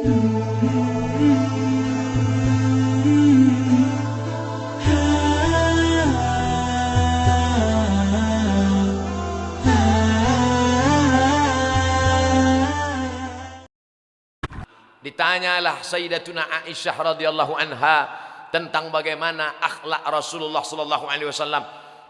Ditanyalah Sayyidatuna Aisyah radhiyallahu anha tentang bagaimana akhlak Rasulullah sallallahu alaihi wasallam.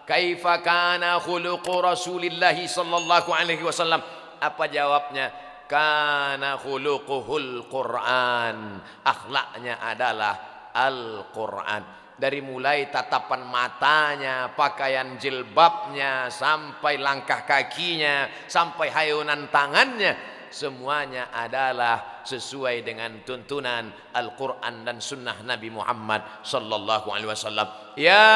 Kaifa kana khuluqu Rasulillah sallallahu alaihi wasallam? Apa jawabnya? Kana khuluquhul Quran. Akhlaknya adalah Al-Quran. Dari mulai tatapan matanya, pakaian jilbabnya, sampai langkah kakinya, sampai hayunan tangannya, semuanya adalah sesuai dengan tuntunan Al-Quran dan sunnah Nabi Muhammad sallallahu alaihi wasallam. Ya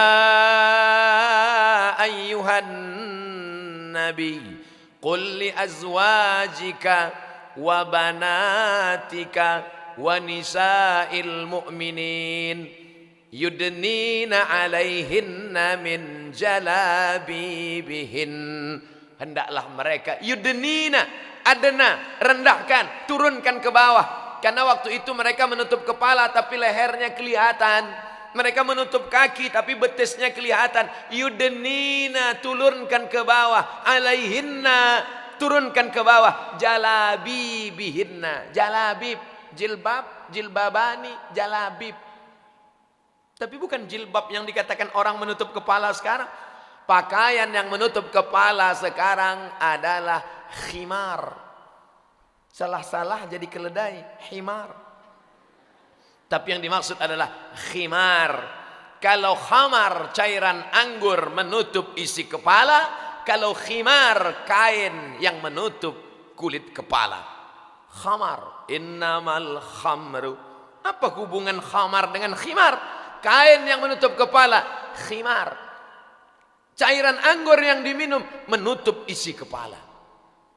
ayyuhan nabi qul li azwajika wa banatika wa nisa'il mu'minin yudnina alaihinna min jalabibihin. Hendaklah mereka yudnina, adna, rendahkan, turunkan ke bawah. Karena waktu itu mereka menutup kepala tapi lehernya kelihatan. Mereka menutup kaki tapi betisnya kelihatan. Yudnina, turunkan ke bawah. Alaihinna, turunkan ke bawah. Jalabibihinna, jalabib, jilbab, jilbabani, jalabib. Tapi bukan jilbab yang dikatakan orang menutup kepala sekarang. Pakaian yang menutup kepala sekarang adalah khimar. Salah-salah jadi keledai, himar. Tapi yang dimaksud adalah khimar. Kalau khamar cairan anggur menutup isi kepala, kalau khimar kain yang menutup kulit kepala. Khamar, innamal khamru. Apa hubungan khamar dengan khimar? Kain yang menutup kepala, khimar. Cairan anggur yang diminum menutup isi kepala.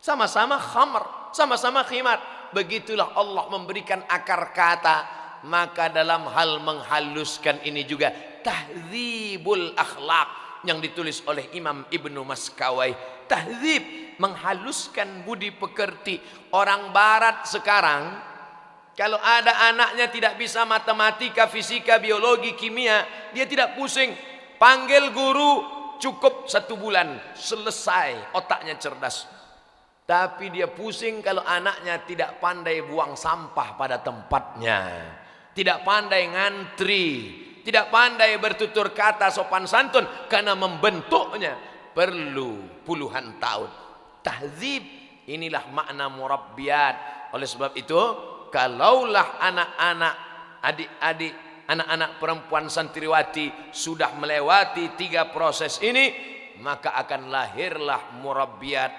Sama-sama khamr, sama-sama khimar. Begitulah Allah memberikan akar kata. Maka dalam hal menghaluskan ini juga tahdzibul akhlak yang ditulis oleh Imam Ibnu Maskawai. Tahdzib, menghaluskan budi pekerti. Orang barat sekarang kalau ada anaknya tidak bisa matematika, fisika, biologi, kimia, dia tidak pusing. Panggil guru, cukup 1 bulan, selesai, otaknya cerdas. Tapi dia pusing kalau anaknya tidak pandai buang sampah pada tempatnya, tidak pandai ngantri, tidak pandai bertutur kata sopan santun, karena membentuknya perlu puluhan tahun. Tahdzib, inilah makna murabbiyat. Oleh sebab itu, kalaulah anak-anak, adik-adik, anak-anak perempuan santriwati sudah melewati 3 proses ini, maka akan lahirlah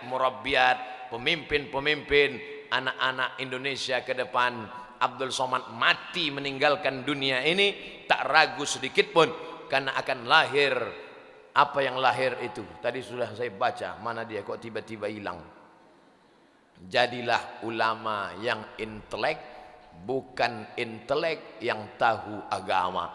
murabbiyat, pemimpin-pemimpin anak-anak Indonesia ke depan. Abdul Somad mati meninggalkan dunia ini, tak ragu sedikit pun, karena akan lahir apa yang lahir itu. Tadi sudah saya baca, mana dia kok tiba-tiba hilang. Jadilah ulama yang intelek, bukan intelek yang tahu agama.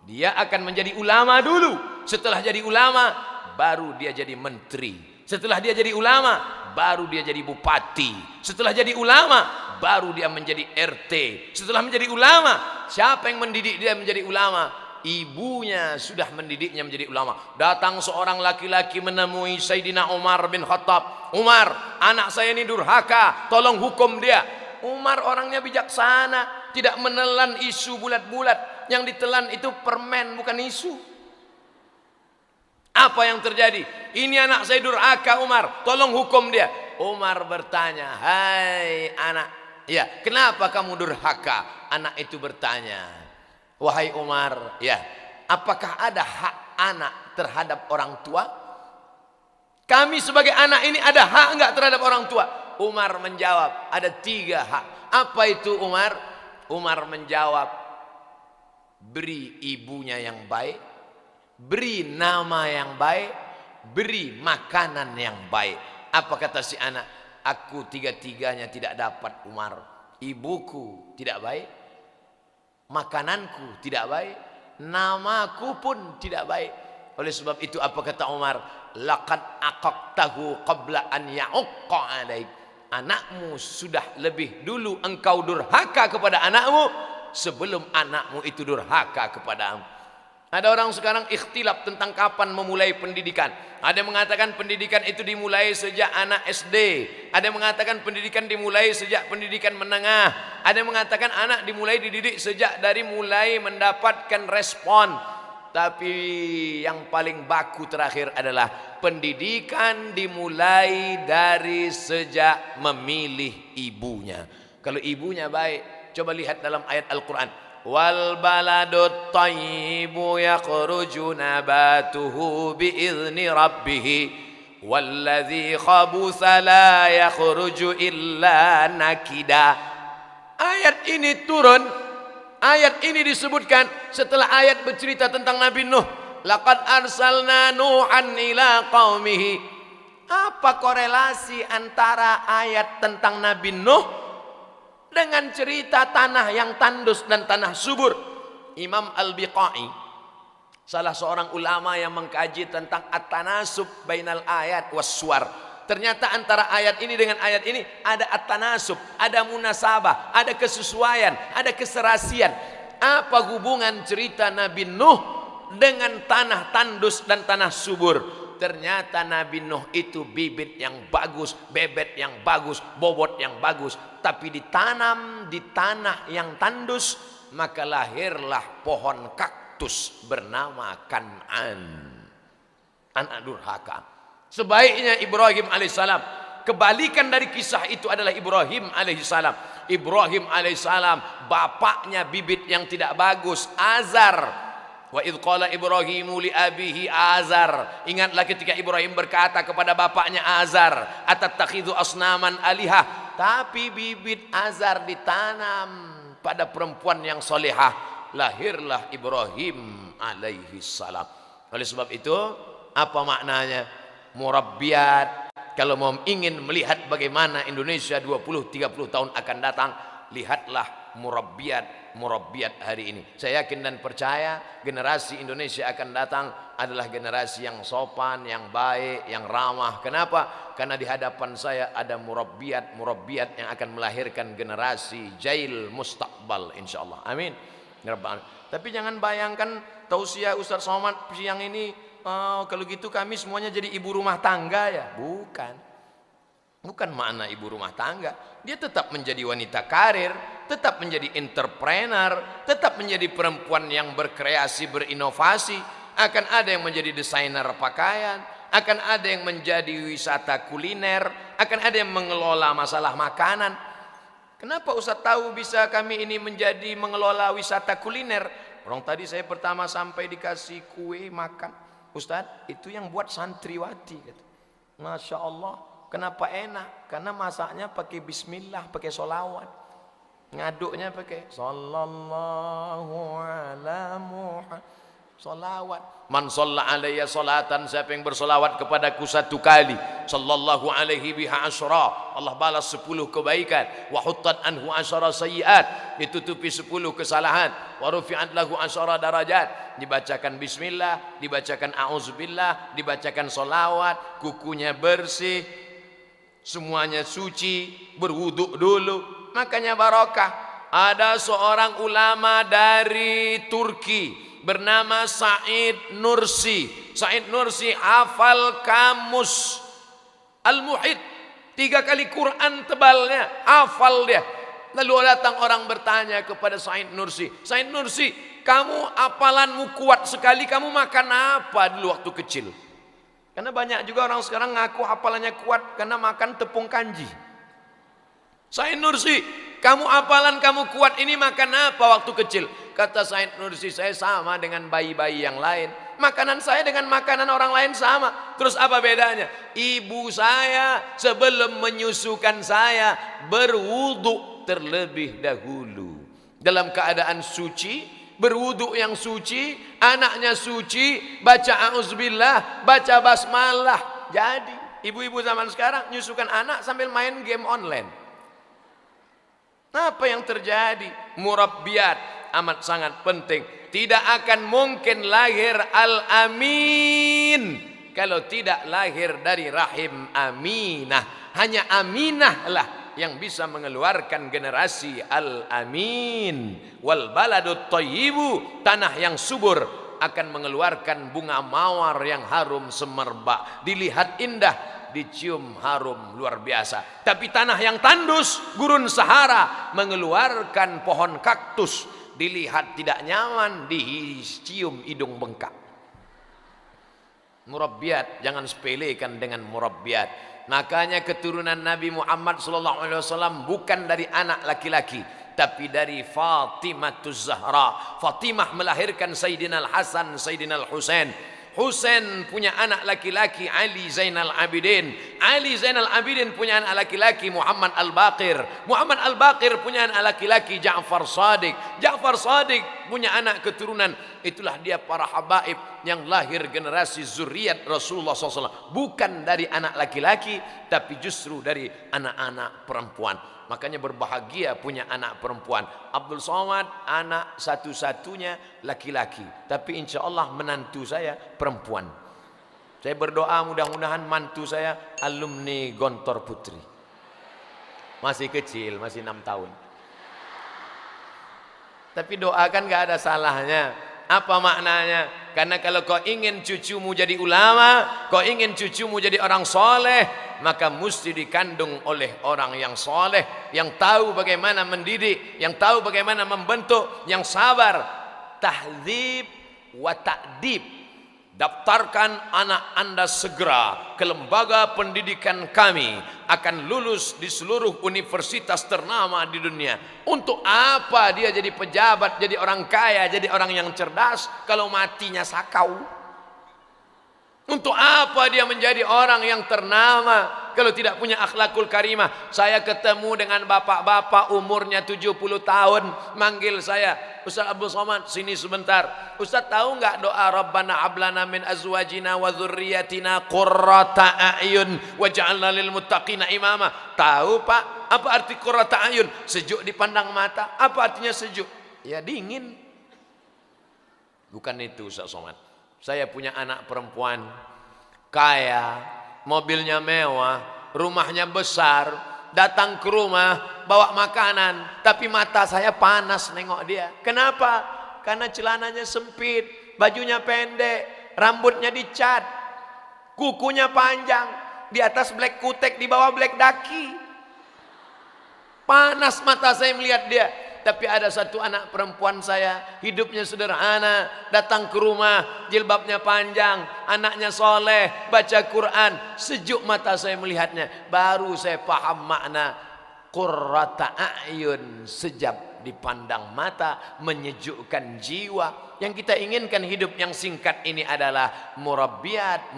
Dia akan menjadi ulama dulu. Setelah jadi ulama, baru dia jadi menteri. Setelah dia jadi ulama, baru dia jadi bupati. Setelah jadi ulama, baru dia menjadi RT. Setelah menjadi ulama, siapa yang mendidik dia menjadi ulama? Ibunya sudah mendidiknya menjadi ulama. Datang seorang laki-laki menemui Sayyidina Umar bin Khattab. Umar, anak saya ini durhaka, tolong hukum dia. Umar orangnya bijaksana, tidak menelan isu bulat-bulat. Yang ditelan itu permen, bukan isu. Apa yang terjadi? Ini anak saya durhaka, Umar, tolong hukum dia. Umar bertanya, hai anak, ya, kenapa kamu durhaka? Anak itu bertanya, wahai Umar, ya, apakah ada hak anak terhadap orang tua? Kami sebagai anak ini ada hak enggak terhadap orang tua? Umar menjawab, ada 3 hak. Apa itu Umar? Umar menjawab, beri ibunya yang baik, beri nama yang baik, beri makanan yang baik. Apa kata si anak? Aku 3-tiganya tidak dapat, Umar. Ibuku tidak baik, makananku tidak baik, namaku pun tidak baik. Oleh sebab itu apa kata Umar? Laqad aqaqtahu qabla an ya'uqqa alaik. anakmu sudah lebih dulu engkau durhaka kepada anakmu sebelum anakmu itu durhaka kepadamu. Ada orang sekarang ikhtilaf tentang kapan memulai pendidikan. Ada yang mengatakan pendidikan itu dimulai sejak anak SD. Ada yang mengatakan pendidikan dimulai sejak pendidikan menengah. Ada yang mengatakan anak dimulai dididik sejak dari mulai mendapatkan respon. Tapi yang paling baku terakhir adalah pendidikan dimulai dari sejak memilih ibunya. Kalau ibunya baik, coba lihat dalam ayat Al-Quran. Wal baladut thayyibu yakhruju nabatuhu biizni rabbih walladzi khabutha la yakhruju illa nakida. Ayat ini turun, ayat ini disebutkan setelah ayat bercerita tentang Nabi Nuh. Laqad arsalna Nuhan ila qaumihi. Apa korelasi antara ayat tentang Nabi Nuh dengan cerita tanah yang tandus dan tanah subur? Imam Al-Biqai, salah seorang ulama yang mengkaji tentang at-tanasub bainal ayat was suwar, ternyata antara ayat ini dengan ayat ini ada at-tanasub, ada munasabah, ada kesesuaian, ada keserasian. Apa hubungan cerita Nabi Nuh dengan tanah tandus dan tanah subur? Ternyata Nabi Nuh itu bibit yang bagus, bebet yang bagus, bobot yang bagus, tapi ditanam di tanah yang tandus, maka lahirlah pohon kaktus bernama Kan'an, anak durhaka. Sebaiknya Ibrahim alaihissalam, kebalikan dari kisah itu adalah Ibrahim alaihissalam. Ibrahim alaihissalam bapaknya bibit yang tidak bagus, Azar. Wa idh qala Ibrahimu li abihi Azar. Ingatlah ketika Ibrahim berkata kepada bapaknya Azar, atattakhidhu asnaman alihah. Tapi bibit Azar ditanam pada perempuan yang solehah, lahirlah Ibrahim alaihi salam. Oleh sebab itu, apa maknanya murabbiyat? Kalau mau ingin melihat bagaimana Indonesia 20-30 tahun akan datang, lihatlah murabbiyat hari ini. Saya yakin dan percaya generasi Indonesia akan datang adalah generasi yang sopan, yang baik, yang ramah. Kenapa? Karena di hadapan saya ada murabbiyat yang akan melahirkan generasi jail mustaqbal insyaallah. Amin. Tapi jangan bayangkan tausiah Ustaz Somad siang ini, kalau gitu kami semuanya jadi ibu rumah tangga ya. Bukan makna ibu rumah tangga. Dia tetap menjadi wanita karir, tetap menjadi entrepreneur, tetap menjadi perempuan yang berkreasi, berinovasi. Akan ada yang menjadi desainer pakaian, akan ada yang menjadi wisata kuliner, akan ada yang mengelola masalah makanan. Kenapa Ustaz tahu bisa kami ini menjadi mengelola wisata kuliner? Orang tadi saya pertama sampai dikasih kue makan. Ustaz, itu yang buat santriwati. Masya Allah. Kenapa enak? Karena masaknya pakai bismillah, pakai solawat. Ngaduknya pakai sallallahu ala Muhammad. Solawat. Man shalla alayya salatan, siapa yang bersolawat kepadaku satu kali, sallallahu alaihi biha asyra, Allah balas 10 kebaikan. Wa huttat anhu asyara sayyiat, ditutupi 10 kesalahan. Wa rufi'at lahu asyara darajat, dibacakan bismillah, dibacakan a'udzubillah, dibacakan solawat, kukunya bersih, semuanya suci, berwuduk dulu, makanya barokah. Ada seorang ulama dari Turki bernama Said Nursi. Said Nursi hafal kamus Al-Muhit, 3 kali Quran tebalnya, hafal dia. Lalu datang orang bertanya kepada Said Nursi, Said Nursi, kamu hafalanmu kuat sekali, kamu makan apa dulu waktu kecil? Karena banyak juga orang sekarang ngaku hafalannya kuat karena makan tepung kanji. Said Nursi, kamu hafalan kamu kuat ini makan apa waktu kecil? Kata Said Nursi, saya sama dengan bayi-bayi yang lain. Makanan saya dengan makanan orang lain sama. Terus apa bedanya? Ibu saya sebelum menyusukan saya berwudu terlebih dahulu. Dalam keadaan suci, berwudu yang suci, anaknya suci, baca auzubillah, baca basmalah. Jadi ibu-ibu zaman sekarang nyusukan anak sambil main game online. Apa yang terjadi? Murabbiyat amat sangat penting. Tidak akan mungkin lahir al-amin kalau tidak lahir dari rahim aminah. Hanya Aminah lah yang bisa mengeluarkan generasi al-amin. Wal baladut thayyibu, tanah yang subur akan mengeluarkan bunga mawar yang harum semerbak, dilihat indah, dicium harum luar biasa. Tapi tanah yang tandus, gurun Sahara, mengeluarkan pohon kaktus, dilihat tidak nyaman, dicium hidung bengkak. Murabbiat, jangan sepelekan dengan murabbiat. Makanya keturunan Nabi Muhammad SAW bukan dari anak laki-laki, tapi dari Fatimatuz Zahra. Fatimah melahirkan Sayyidina Al-Hasan, Sayyidina Al-Husain. Husain punya anak laki-laki Ali Zainal Abidin. Ali Zainal Abidin punya anak laki-laki Muhammad Al-Baqir. Muhammad Al-Baqir punya anak laki-laki Ja'far Shadiq. Ja'far Shadiq punya anak keturunan. Itulah dia para habaib yang lahir generasi zuriat Rasulullah SAW. Bukan dari anak laki-laki, tapi justru dari anak-anak perempuan. Makanya berbahagia punya anak perempuan. Abdul Somad anak satu-satunya laki-laki, tapi insya Allah menantu saya perempuan. Saya berdoa mudah-mudahan mantu saya alumni Gontor Putri. Masih kecil, masih 6 tahun. Tapi doakan gak ada salahnya. Apa maknanya? Karena kalau kau ingin cucumu jadi ulama, kau ingin cucumu jadi orang soleh, maka mesti dikandung oleh orang yang soleh, yang tahu bagaimana mendidik, yang tahu bagaimana membentuk, yang sabar. Tahdzib wa ta'dib. Daftarkan anak Anda segera ke lembaga pendidikan kami, akan lulus di seluruh universitas ternama di dunia. Untuk apa dia jadi pejabat, jadi orang kaya, jadi orang yang cerdas kalau matinya sakau? Untuk apa dia menjadi orang yang ternama kalau tidak punya akhlakul karimah? Saya ketemu dengan bapak-bapak umurnya 70 tahun, manggil saya, Ustaz Abdul Somad, sini sebentar. Ustaz tahu nggak doa Rabbana hablana min azwajina wa dzurriyyatina qurrata a'yun waj'alna lil muttaqina imama? Tahu Pak? Apa arti qurrata a'yun? Sejuk dipandang mata. Apa artinya sejuk? Ya dingin. Bukan itu Ustaz Somad. Saya punya anak perempuan kaya, mobilnya mewah, rumahnya besar, datang ke rumah bawa makanan, tapi mata saya panas nengok dia. Kenapa? Karena celananya sempit, bajunya pendek, rambutnya dicat, kukunya panjang, di atas black kutek, di bawah black daki. Panas mata saya melihat dia. Tapi ada satu anak perempuan saya, hidupnya sederhana, datang ke rumah, jilbabnya panjang, anaknya soleh, baca Quran, sejuk mata saya melihatnya. Baru saya paham makna qurrata a'yun, sejab dipandang mata, menyejukkan jiwa. Yang kita inginkan hidup yang singkat ini adalah murabbiat,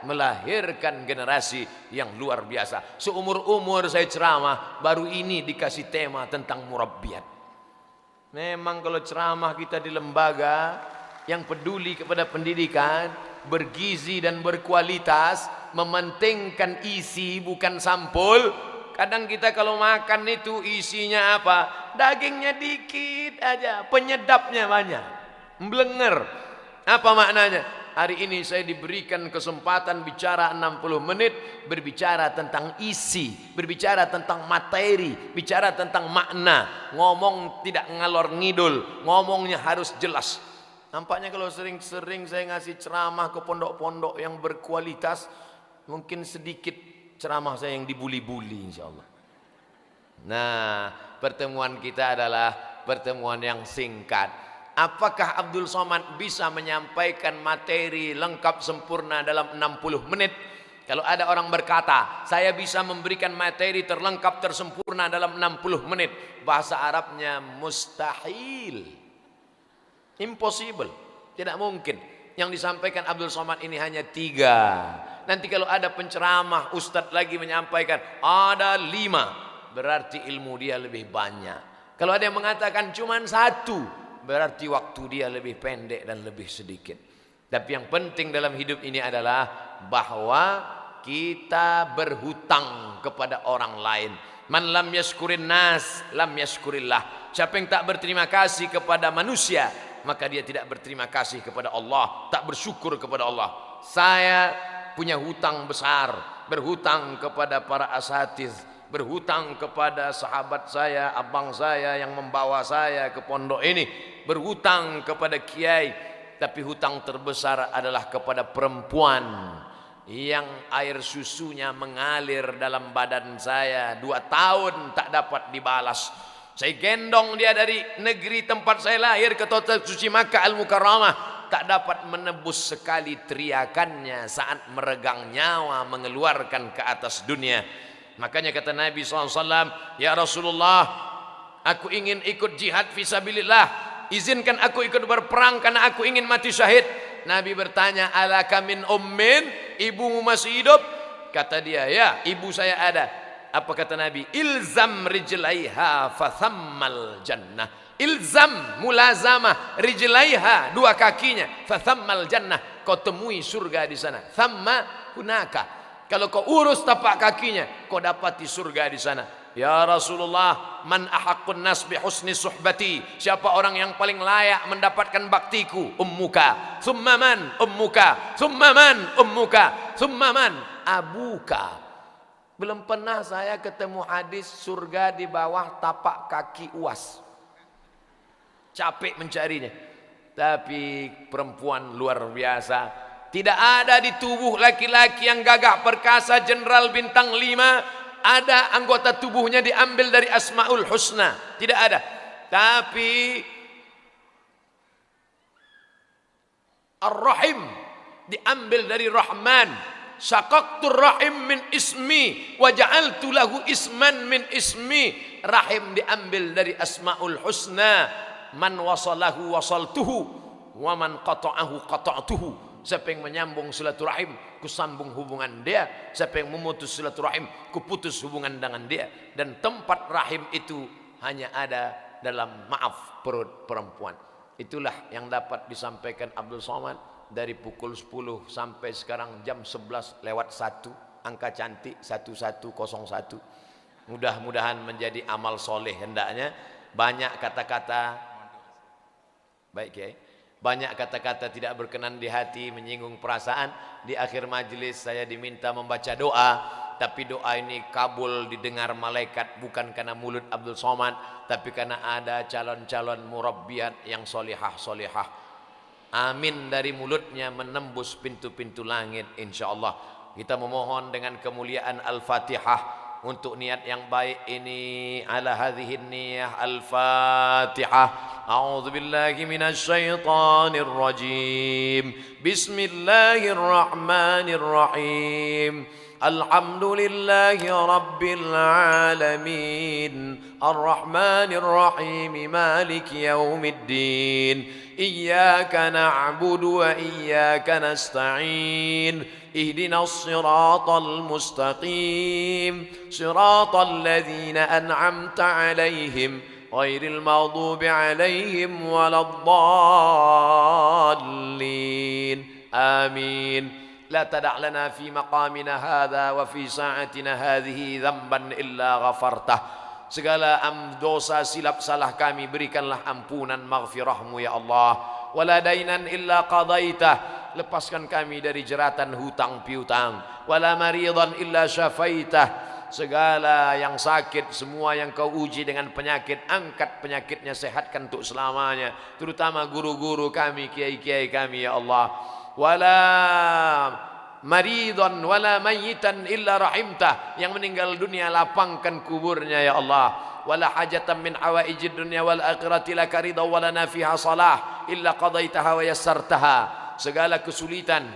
melahirkan generasi yang luar biasa. Seumur-umur saya ceramah, baru ini dikasih tema tentang murabbiat. Memang kalau ceramah kita di lembaga yang peduli kepada pendidikan, bergizi dan berkualitas, mementingkan isi bukan sampul. Kadang kita kalau makan itu isinya apa? Dagingnya dikit aja, penyedapnya banyak, mblenger. Apa maknanya? Hari ini saya diberikan kesempatan bicara 60 menit, berbicara tentang isi, berbicara tentang materi, bicara tentang makna. Ngomong tidak ngalor ngidul, ngomongnya harus jelas. Nampaknya kalau sering-sering saya ngasih ceramah ke pondok-pondok yang berkualitas, mungkin sedikit ceramah saya yang dibuli-buli insyaallah. Nah, pertemuan kita adalah pertemuan yang singkat. Apakah Abdul Somad bisa menyampaikan materi lengkap sempurna dalam 60 menit? Kalau ada orang berkata, saya bisa memberikan materi terlengkap tersempurna dalam 60 menit, bahasa Arabnya mustahil, impossible, tidak mungkin. Yang disampaikan Abdul Somad ini hanya 3. Nanti kalau ada penceramah, ustadz lagi menyampaikan ada 5, berarti ilmu dia lebih banyak. Kalau ada yang mengatakan cuma 1, berarti waktu dia lebih pendek dan lebih sedikit. Tapi yang penting dalam hidup ini adalah bahwa kita berhutang kepada orang lain. Man lam yashkurin nas, lam yashkurillah. Siapa yang tak berterima kasih kepada manusia, maka dia tidak berterima kasih kepada Allah, tak bersyukur kepada Allah. Saya punya hutang besar berhutang kepada para asatiz, berhutang kepada sahabat saya, abang saya yang membawa saya ke pondok ini, berhutang kepada kiai. Tapi hutang terbesar adalah kepada perempuan yang air susunya mengalir dalam badan saya 2 tahun tak dapat dibalas. Saya gendong dia dari negeri tempat saya lahir ke kota suci Makkah Al-Mukarramah, tak dapat menebus sekali teriakannya saat meregang nyawa mengeluarkan ke atas dunia. Makanya kata Nabi SAW, ya Rasulullah, aku ingin ikut jihad fisabilillah, izinkan aku ikut berperang karena aku ingin mati syahid. Nabi bertanya, alaka min ummin, ibumu masih hidup? Kata dia, ya, ibu saya ada. Apa kata Nabi? Ilzam rijlaiha fathammal jannah. Ilzam, mulazamah, rijlaiha, 2 kakinya, fathammal jannah, kau temui surga di sana. Thamma hunaka, kalau kau urus tapak kakinya, kau dapati surga di sana. Ya Rasulullah, man ahaqqun nas bi husni suhbati, siapa orang yang paling layak mendapatkan baktiku? Ummuka, thumma man ummuka, thumma man ummuka, thumma man abuka. Belum pernah saya ketemu hadis surga di bawah tapak kaki Uas. Capek mencarinya. Tapi perempuan luar biasa. Tidak ada di tubuh laki-laki yang gagah perkasa jenderal bintang 5 ada anggota tubuhnya diambil dari Asmaul Husna. Tidak ada. Tapi Ar-Rahim diambil dari Rahman. Syaqaqtur rahim min ismi wa ja'altu lahu isman min ismi. Rahim diambil dari Asmaul Husna. Man wasalahu wasaltuhu wa man qata'ahu qata'tuhu. Siapa yang menyambung silaturahim, ku sambung hubungan dia. Siapa yang memutus silaturahim, ku putus hubungan dengan dia. Dan tempat rahim itu hanya ada dalam maaf perut perempuan. Itulah yang dapat disampaikan Abdul Somad dari pukul 10 sampai sekarang jam 11 lewat 1. Angka cantik 1101. Mudah-mudahan menjadi amal soleh hendaknya. Banyak kata-kata baik ya, banyak kata-kata tidak berkenan di hati, menyinggung perasaan. Di akhir majelis saya diminta membaca doa, tapi doa ini kabul didengar malaikat bukan karena mulut Abdul Somad, tapi karena ada calon-calon murabbiat yang solihah. Amin dari mulutnya menembus pintu-pintu langit insyaallah. Kita memohon dengan kemuliaan Al-Fatihah untuk niat yang baik ini. Ala hadhihi niyah Al-Fatihah. A'udzu billahi minasy syaithanir rajim. Bismillahirrahmanirrahim. Alhamdulillahi rabbil alamin. Arrahmanir rahim. Maliki yaumiddin. Iyyaka na'budu wa iyyaka nasta'in. Ihdinas siratal mustaqim. Siratal ladzina an'amta 'alaihim ghairil maghdubi 'alaihim waladdallin. Amin. La tada' lana fi maqamina hadha wa fi sa'atina hadhihi dhanban illa ghafartah. Segala dosa silap salah kami berikanlah ampunan maghfirahmu ya Allah. Wala dainan illa qadaitah, lepaskan kami dari jeratan hutang piutang. Wala maridan illa syafaitah, segala yang sakit, semua yang kau uji dengan penyakit, angkat penyakitnya, sehatkan untuk selamanya. Terutama guru-guru kami, kiai-kiai kami ya Allah. Wala maridan wala mayyitan illa rahimtah, yang meninggal dunia lapangkan kuburnya ya Allah. Wala hajatan min hawaijid dunya wal akhirati laka ridha wala nafiha salah illa qadaitaha wa yassartaha. Segala kesulitan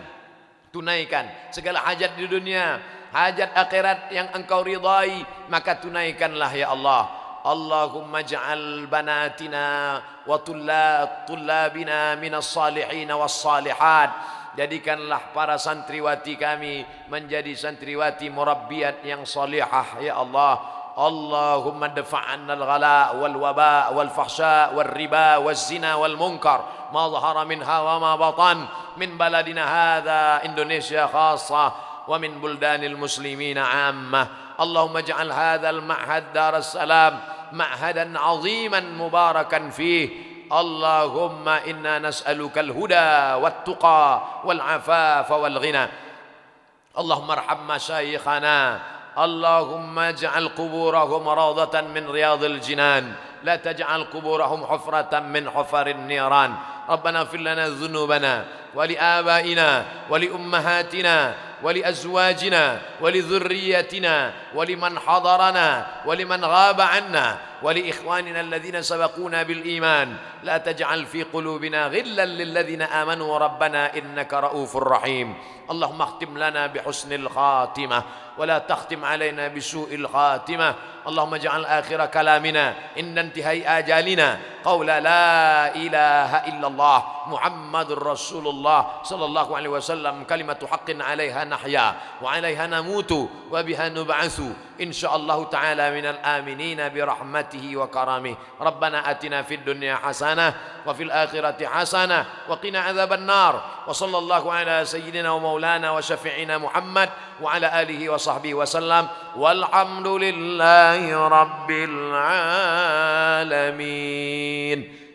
tunaikan, segala hajat di dunia, hajat akhirat yang engkau ridai, maka tunaikanlah ya Allah. Allahumma ja'al banatina wa tullabina minas salihin was salihat. Jadikanlah para santriwati kami menjadi santriwati murabbiat yang salihah ya Allah. Allahumma dafa'anna al-ghala wal waba wal fahsya wal riba wal zina wal munkar ma zahara minha wa ma batan min baladina hadha Indonesia khassa wa min buldanil muslimina ammah. Allahumma ja'al hadha al-ma'had daras salam ma'hadan 'aziman mubarakan fih. Allahumma inna nas'aluka al-huda wat tuqa wal afafa wal ghina. اللهم ارحم مشايخنا، اللهم اجعل قبورهم روضة من رياض الجنان، لا تجعل قبورهم حفرة من حفر النيران. ربنا اغفر لنا ذنوبنا ولآبائنا ولأمهاتنا ولأزواجنا ولذريتنا ولمن حضرنا ولمن غاب عنا ولإخواننا الذين سبقونا بالإيمان، لا تجعل في قلوبنا غلا للذين آمنوا ربنا إنك رؤوف رحيم. اللهم اختم لنا بحسن الخاتمة ولا تختم علينا بسوء الخاتمة. اللهم اجعل آخر كلامنا عند انتهاء آجالنا قول لا إله إلا الله محمد رسول الله صلى الله عليه وسلم، كلمة حق عليها نحيا وعليها نموت وبها نبعث إن شاء الله تعالى من الآمنين برحمته وكرامه. ربنا آتنا في الدنيا حسنة وفي الآخرة حسنة وقنا عذاب النار. وصلى الله على سيدنا ومولانا وشفيعنا محمد وعلى آله وصحبه وسلم، والحمد لله رب العالمين.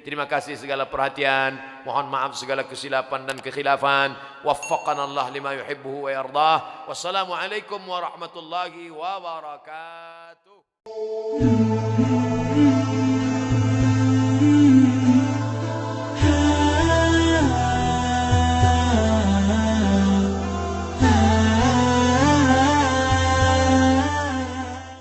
Terima kasih segala perhatian, mohon maaf segala kesilapan dan kekhilafan. Waffaqanallah lima yuhibbuhu wa yardah. Wassalamualaikum warahmatullahi wabarakatuh.